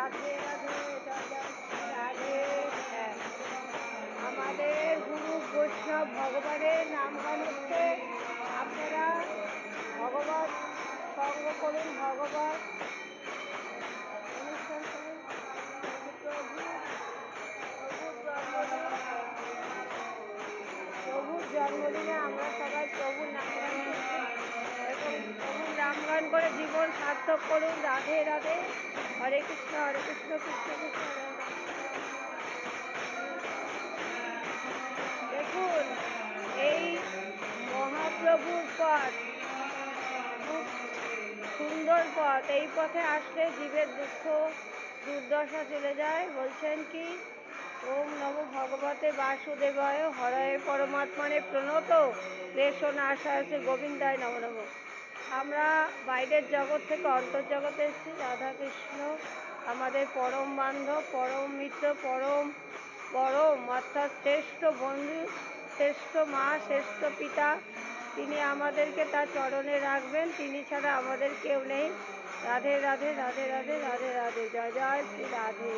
রাধে রাধে, জয় জয় শ্রী রাধে। হ্যাঁ, আমাদের গুরু বৈষ্ণব ভগবানের নামগান হচ্ছে। আপনারা ভগবত সঙ্গ করুন, ভগবত অনুষ্ঠান করুন। প্রভুর জন্মদিনে আমরা সবাই প্রভুর নামগান করছি এবং প্রভুর নামগান করে জীবন সার্থক করুন। রাধে রাধে, হরে কৃষ্ণ কৃষ্ণ কৃষ্ণ হরে হরে। দেখুন, এই মহাপ্রভুর পথ খুব সুন্দর পথ। এই পথে আসলে জীবের দুঃখ দুর্দশা চলে যায়। বলছেন কি, ওম নমো ভগবতে বাসুদেবায়, হরয়ে পরমাত্মনে প্রণত ক্লেশ নাশায় শ্রী গোবিন্দায় নমো নমঃ। আমরা বাইরের জগৎ থেকে অন্তর্জগতে এসেছি। রাধা কৃষ্ণ আমাদের পরম বান্ধব, পরম মিত্র, পরম অর্থাৎ শ্রেষ্ঠ বন্ধু, শ্রেষ্ঠ মা, শ্রেষ্ঠ পিতা। তিনি আমাদেরকে তার চরণে রাখবেন, তিনি ছাড়া আমাদের কেউ নেই। রাধে রাধে রাধে রাধে রাধে রাধে, জয় জয় শ্রী রাধে।